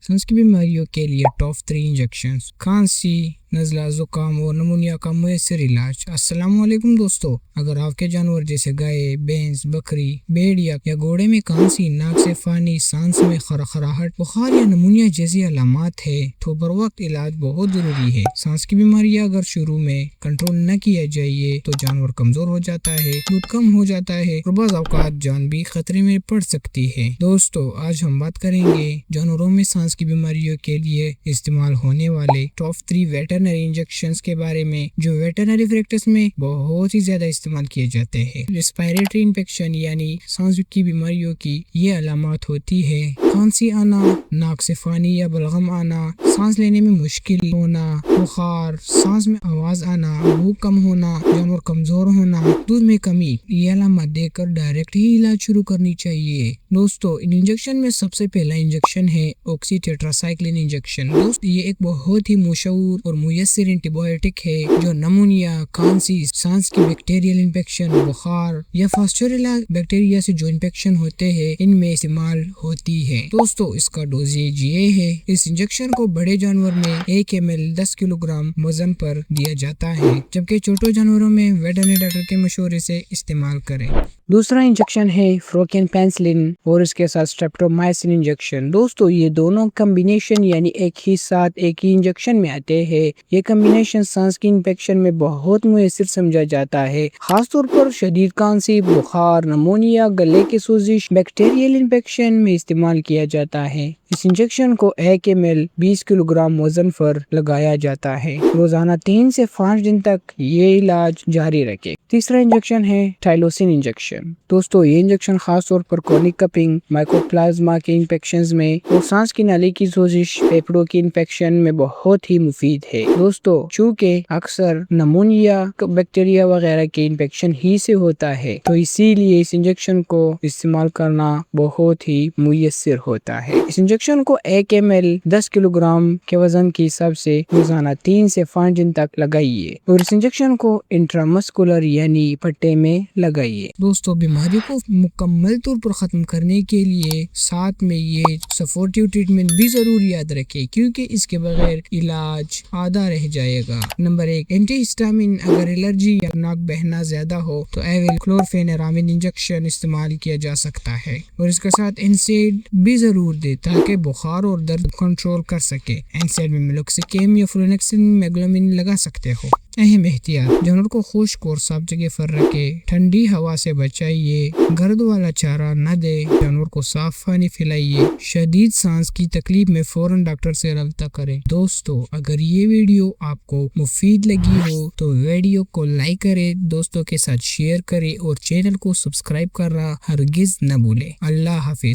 سانس کی بیماریوں کے لیے ٹاپ 3 انجیکشن، کھانسی، نزلہ، زکام اور نمونیا کا مؤثر علاج۔ السلام علیکم دوستو، اگر آپ کے جانور جیسے گائے، بھینس، بکری، بھیڑیا یا گھوڑے میں کھانسی، ناک سے پانی، سانس میں خرخراہٹ، بخار یا نمونیا جیسی علامات ہے تو بروقت علاج بہت ضروری ہے۔ سانس کی بیماریاں اگر شروع میں کنٹرول نہ کیا جائے تو جانور کمزور ہو جاتا ہے، دودھ کم ہو جاتا ہے اور بعض اوقات جان بھی خطرے میں پڑ سکتی ہے۔ دوستو، آج ہم بات کریں گے جانوروں میں سانس کی بیماریوں کے لیے استعمال ہونے والے ٹاپ 3 ویٹرنری انجیکشنز کے بارے میں، جو ویٹرنری پریکٹس میں بہت ہی زیادہ استعمال کیے جاتے ہیں۔ ریسپائریٹری انفیکشن یعنی سانس کی بیماریوں کی یہ علامات ہوتی ہے: کھانسی آنا، ناک سے پانی یا بلغم آنا، سانس لینے میں مشکل ہونا، بخار، سانس میں آواز آنا، بھوک کم ہونا، جانور کمزور ہونا، دودھ میں کمی۔ یہ علامات دیکھ کر ڈائریکٹ ہی علاج شروع کرنی چاہیے۔ دوستو، ان انجیکشن میں سب سے پہلا انجیکشن ہے آکسی ٹیٹراسائکلین انجیکشن۔ یہ ایک بہت ہی مشہور اور مؤثر اینٹی بایوٹک ہے جو نمونیا، کھانسی، سانس کی بیکٹیریل انفیکشن، بخار یا فاسچوریلا بیکٹیریا سے جو انفیکشن ہوتے ہیں ان میں استعمال ہوتی ہے۔ دوستو، اس کا ڈوزیج یہ ہے: اس انجیکشن کو بڑے جانور میں 1 ml 10 کلو گرام وزن پر دیا جاتا ہے، جبکہ چھوٹے جانوروں میں ویٹرنری ڈاکٹر کے مشورے سے استعمال کریں۔ دوسرا انجیکشن ہے فروکین پینسلن اور اس کے ساتھ سٹریپٹومائسن انجیکشن۔ دوستو، یہ دونوں کمبینیشن یعنی ایک ہی ساتھ ایک ہی انجیکشن میں آتے ہیں۔ یہ کمبینیشن سانس کی انفیکشن میں بہت مؤثر سمجھا جاتا ہے، خاص طور پر شدید کھانسی، بخار، نمونیا، گلے کی سوزش، بیکٹیریل انفیکشن میں استعمال کیا جاتا ہے۔ اس انجیکشن کو 1 ml 20 کلو گرام وزن پر لگایا جاتا ہے۔ روزانہ 3 سے 5 دن تک یہ علاج جاری رکھے۔ تیسرا انجیکشن ہے ٹائلوسین انجیکشن۔ دوستو، یہ انجیکشن خاص طور پر کرونک کپنگ، مائکوپلازما کے انفیکشنز میں اور سانس کی نالی کی سوزش، پھیپھڑوں کی انفیکشن میں بہت ہی مفید ہے۔ دوستو، چونکہ اکثر نمونیا، بیکٹیریا وغیرہ کے انفیکشن ہی سے ہوتا ہے تو اسی لیے اس انجیکشن کو استعمال کرنا بہت ہی مؤثر ہوتا ہے۔ اس انجیکشن کو 1 ml 10 کلو گرام کے وزن کے حساب سے روزانہ 3 سے 5 دن تک لگائیے اور اس انجیکشن کو انٹرامسکولر یعنی پٹے میں لگائیے۔ دوستو، بیماری کو مکمل طور پر ختم کرنے کے لیے ساتھ میں یہ سپورٹیو ٹریٹمنٹ بھی ضرور یاد رکھے، کیونکہ اس کے بغیر علاج آدھا رہ جائے گا۔ Number 1، anti histamine. اگر الرجی یا ناک بہنا زیادہ ہو تو ایول کلورفینرامین انجیکشن استعمال کیا جا سکتا ہے اور اس کے ساتھ NSAID بھی ضرور دے تاکہ بخار اور درد کنٹرول کر سکے۔ NSAID میں میلوکسیکیم یا فلونیکسن میگلامین لگا سکتے ہو۔ اہم احتیاط: جانور کو خشک اور صاف جگہ پر رکھے، ٹھنڈی ہوا سے بچائیے، گرد والا چارہ نہ دے، جانور کو صاف پانی پلائیے۔ شدید سانس کی تکلیف میں فوراً ڈاکٹر سے رابطہ کریں۔ دوستو، اگر یہ ویڈیو آپ کو مفید لگی ہو تو ویڈیو کو لائک کریں، دوستوں کے ساتھ شیئر کریں اور چینل کو سبسکرائب کرنا ہرگز نہ بھولیں۔ اللہ حافظ۔